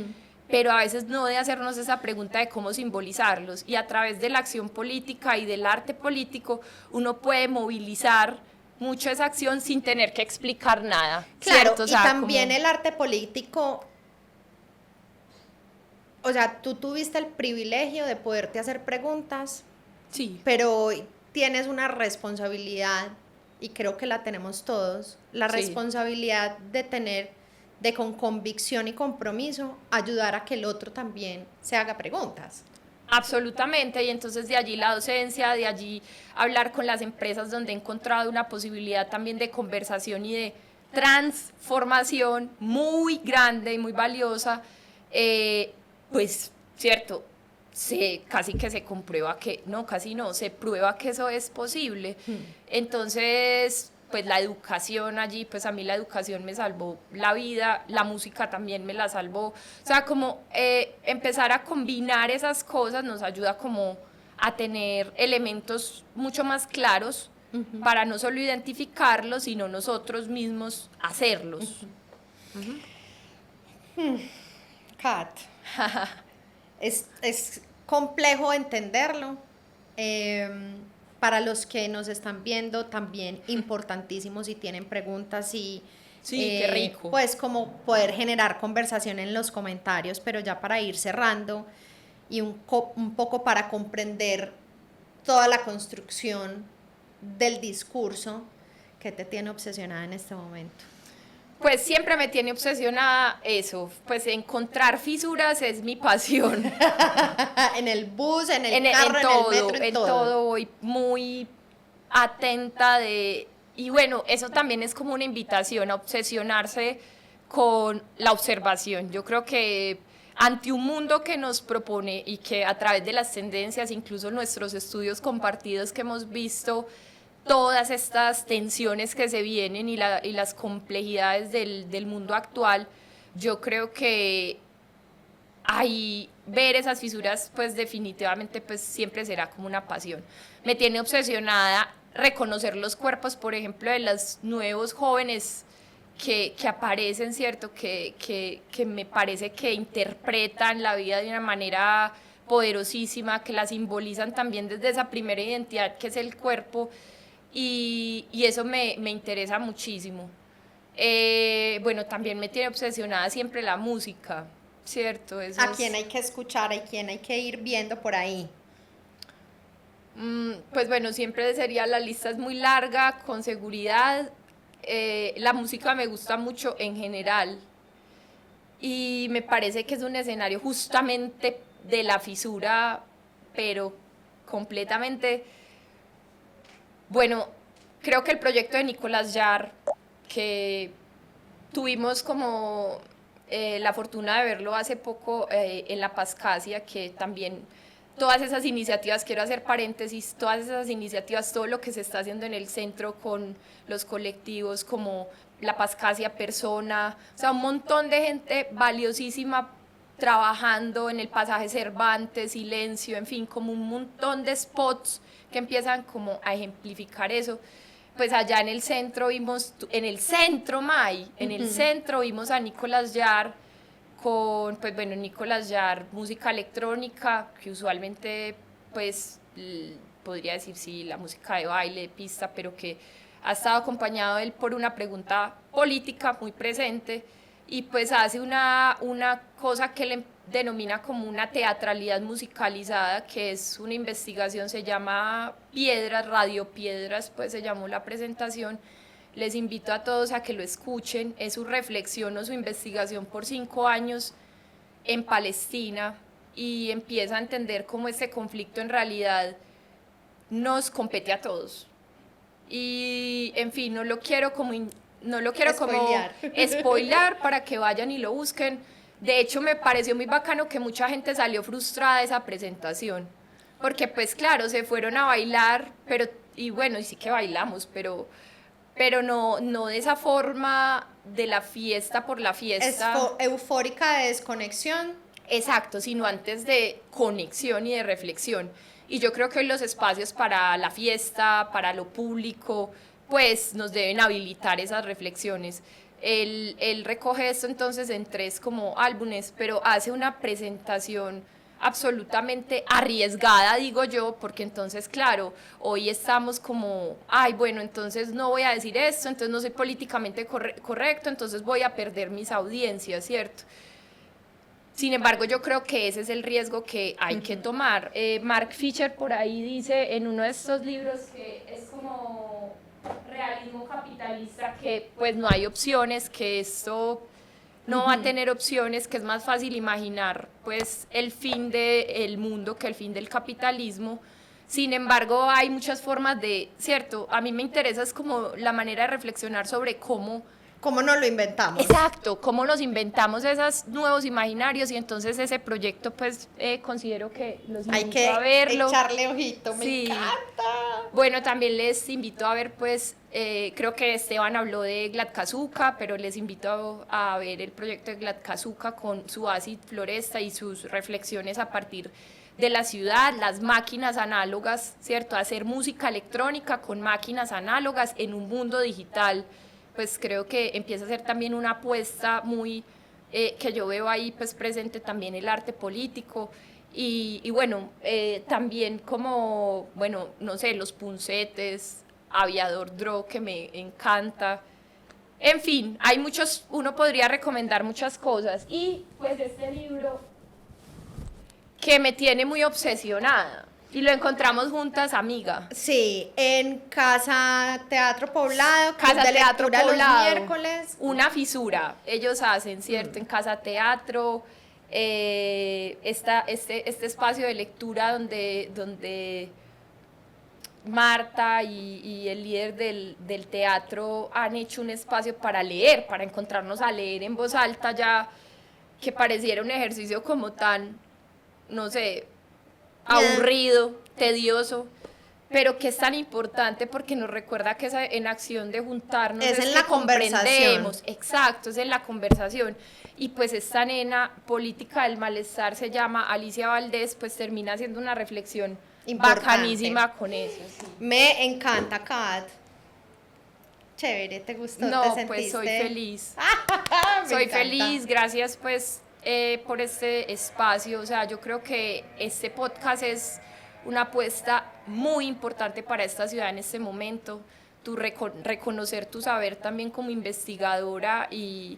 pero a veces no de hacernos esa pregunta de cómo simbolizarlos, y a través de la acción política y del arte político uno puede movilizar mucho esa acción sin tener que explicar nada. Claro, ¿cierto? O sea, y también como... el arte político, o sea, tú tuviste el privilegio de poderte hacer preguntas, Sí. pero hoy tienes una responsabilidad, y creo que la tenemos todos, la Sí. responsabilidad de tener, de con convicción y compromiso, ayudar a que el otro también se haga preguntas. Absolutamente, y entonces de allí la docencia, de allí hablar con las empresas, donde he encontrado una posibilidad también de conversación y de transformación muy grande y muy valiosa, pues, cierto, casi que se comprueba que, no, casi no, se prueba que eso es posible. Entonces, pues la educación allí, pues a mí la educación me salvó la vida, la música también me la salvó. O sea, como empezar a combinar esas cosas nos ayuda como a tener elementos mucho más claros para no solo identificarlos, sino nosotros mismos hacerlos. Kat, es complejo entenderlo. Para los que nos están viendo, también importantísimo si tienen preguntas y Sí, qué rico. pues como poder generar conversación en los comentarios, pero ya para ir cerrando y un poco para comprender toda la construcción del discurso que te tiene obsesionada en este momento. Pues siempre me tiene obsesionada eso, pues encontrar fisuras es mi pasión. En el bus, en el carro, todo, en el metro, en todo voy muy atenta de... Y bueno, eso también es como una invitación a obsesionarse con la observación. Yo creo que ante un mundo que nos propone y que a través de las tendencias, incluso nuestros estudios compartidos que hemos visto, todas estas tensiones que se vienen y las complejidades del mundo actual, yo creo que ahí ver esas fisuras pues definitivamente pues siempre será como una pasión. Me tiene obsesionada reconocer los cuerpos, por ejemplo, de los nuevos jóvenes que aparecen, ¿cierto? Que me parece que interpretan la vida de una manera poderosísima, que la simbolizan también desde esa primera identidad que es el cuerpo, y eso me interesa muchísimo. Bueno, también me tiene obsesionada siempre la música, ¿cierto? Eso ¿A quién hay que escuchar? ¿A quién hay que ir viendo por ahí? Pues bueno, siempre sería, la lista es muy larga, con seguridad. La música me gusta mucho en general y me parece que es un escenario justamente de la fisura, pero completamente. Bueno, creo que el proyecto de Nicolás Jarre, que tuvimos como la fortuna de verlo hace poco en La Pascasia, que también todas esas iniciativas, quiero hacer paréntesis, todas esas iniciativas, todo lo que se está haciendo en el centro con los colectivos como La Pascasia Persona, o sea, un montón de gente valiosísima trabajando en el pasaje Cervantes, Silencio, en fin, como un montón de spots que empiezan como a ejemplificar eso. Pues allá en el centro vimos, en el centro, May, en el centro vimos a Nicolás Jarre con, pues bueno, Nicolás Jarre, música electrónica, que usualmente, pues, podría decir, sí, la música de baile, de pista, pero que ha estado acompañado él por una pregunta política muy presente, y pues hace una cosa que él denomina como una teatralidad musicalizada, que es una investigación, se llama Piedras, Radio Piedras, pues se llamó la presentación. Les invito a todos a que lo escuchen, es su reflexión o su investigación por 5 años en Palestina, y empieza a entender cómo este conflicto en realidad nos compete a todos. Y en fin, no lo quiero como spoilar para que vayan y lo busquen. De hecho, me pareció muy bacano que mucha gente salió frustrada de esa presentación, porque pues claro, se fueron a bailar, pero, y bueno, y sí que bailamos, pero no de esa forma de la fiesta por la fiesta. Eufórica de desconexión. Exacto, sino antes de conexión y de reflexión. Y yo creo que hoy los espacios para la fiesta, para lo público, pues nos deben habilitar esas reflexiones. Él recoge esto entonces en 3 como álbumes, pero hace una presentación absolutamente arriesgada, digo yo, porque entonces, claro, hoy estamos como, ay, bueno, entonces no voy a decir esto, entonces no soy políticamente correcto, entonces voy a perder mis audiencias, ¿cierto? Sin embargo, yo creo que ese es el riesgo que hay que tomar. Mark Fisher por ahí dice en uno de estos libros que es como realismo capitalista, que pues no hay opciones, que esto no va a tener opciones, que es más fácil imaginar pues el fin del mundo que el fin del capitalismo. Sin embargo, hay muchas formas de, ¿cierto? A mí me interesa es como la manera de reflexionar sobre cómo nos lo inventamos. Exacto, cómo nos inventamos esos nuevos imaginarios, y entonces ese proyecto pues considero que los invito a verlo. Hay que echarle ojito, sí. Me encanta. Bueno, también les invito a ver pues, creo que Esteban habló de Gladkazuka, pero les invito a ver el proyecto de Gladkazuka con su Acid Floresta y sus reflexiones a partir de la ciudad, las máquinas análogas, ¿cierto? Hacer música electrónica con máquinas análogas en un mundo digital, pues creo que empieza a ser también una apuesta muy, que yo veo ahí pues presente también el arte político, y bueno, también como, bueno, no sé, los puncetes, Aviador Dro, que me encanta. En fin, hay muchos, uno podría recomendar muchas cosas, y pues este libro que me tiene muy obsesionada. Y lo encontramos juntas, amiga. Sí, en Casa Teatro Poblado, Casa de Teatro lectura Poblado. Los miércoles. Una fisura, ellos hacen, ¿cierto? En Casa Teatro, este espacio de lectura donde Marta y el líder del teatro han hecho un espacio para leer, para encontrarnos a leer en voz alta ya, que pareciera un ejercicio como tan, no sé, aburrido, tedioso, pero que es tan importante porque nos recuerda que esa en acción de juntarnos es en la comprendemos, conversación. exacto, es en la conversación. Y pues esta nena política del malestar se llama Alicia Valdés, pues termina haciendo una reflexión Importante. bacanísima con eso. Sí. Me encanta, Kat. Chévere, ¿te gustó? No, ¿Te pues sentiste? soy feliz. Me Soy encanta. feliz, gracias pues por este espacio. O sea, yo creo que este podcast es una apuesta muy importante para esta ciudad en este momento. Tu reconocer tu saber también como investigadora y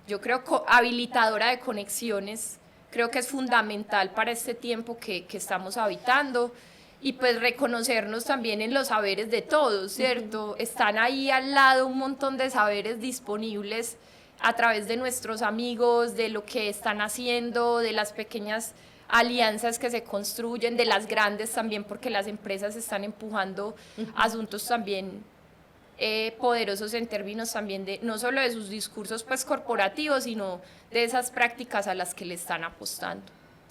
yo creo habilitadora de conexiones, creo que es fundamental para este tiempo que estamos habitando y pues reconocernos también en los saberes de todos, ¿cierto? Están ahí al lado un montón de saberes disponibles a través de nuestros amigos, de lo que están haciendo, de las pequeñas alianzas que se construyen, de las grandes también, porque las empresas están empujando asuntos también poderosos en términos también de, no solo de sus discursos pues corporativos, sino de esas prácticas a las que le están apostando.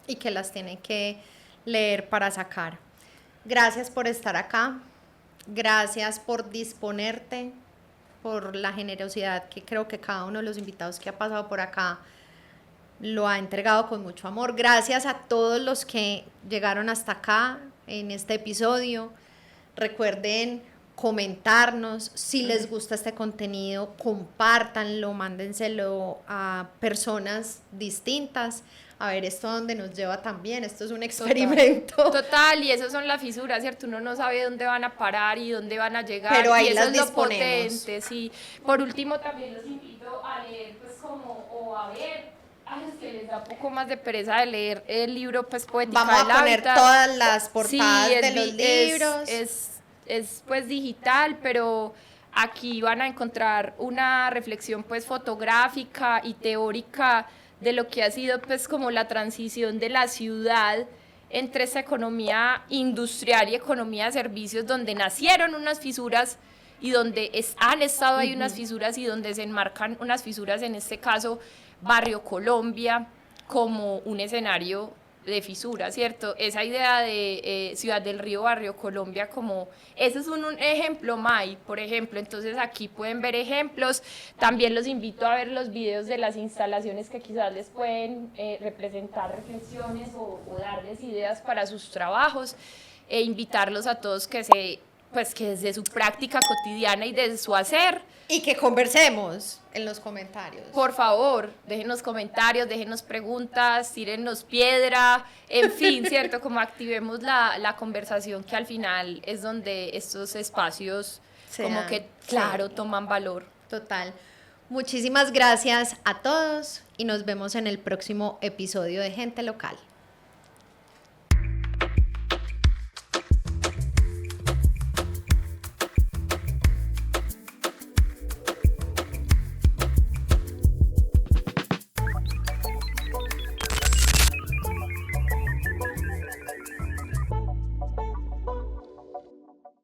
Y que las tienen que leer para sacar. Gracias por estar acá, gracias por disponerte, por la generosidad que creo que cada uno de los invitados que ha pasado por acá lo ha entregado con mucho amor. Gracias a todos los que llegaron hasta acá en este episodio. Recuerden comentarnos si les gusta este contenido, compártanlo, mándenselo a personas distintas. A ver esto a dónde nos lleva también, esto es un experimento. Total, y esas son las fisuras, ¿cierto? Uno no sabe dónde van a parar y dónde van a llegar, pero ahí y eso las es disponemos. lo potente, sí. Por último, también los invito a leer, pues como, o a ver, a los que les da un poco más de pereza de leer el libro, pues Poética Vamos del a poner Hábitat. todas las portadas Sí, de los libros. Es pues digital, pero aquí van a encontrar una reflexión pues fotográfica y teórica de lo que ha sido pues como la transición de la ciudad entre esa economía industrial y economía de servicios, donde nacieron unas fisuras y donde han estado ahí unas fisuras y donde se enmarcan unas fisuras, en este caso Barrio Colombia, como un escenario de fisura, ¿cierto? Esa idea de Ciudad del Río, Barrio Colombia, como ese es un ejemplo, May, por ejemplo. Entonces aquí pueden ver ejemplos. También los invito a ver los videos de las instalaciones que quizás les pueden representar reflexiones o darles ideas para sus trabajos, e invitarlos a todos que desde su práctica cotidiana y desde su hacer. Y que conversemos en los comentarios. Por favor, déjenos comentarios, déjenos preguntas, tírennos piedra, en fin, ¿cierto? Como activemos la conversación, que al final es donde estos espacios como que, claro, toman valor. Total. Muchísimas gracias a todos y nos vemos en el próximo episodio de Gente Local.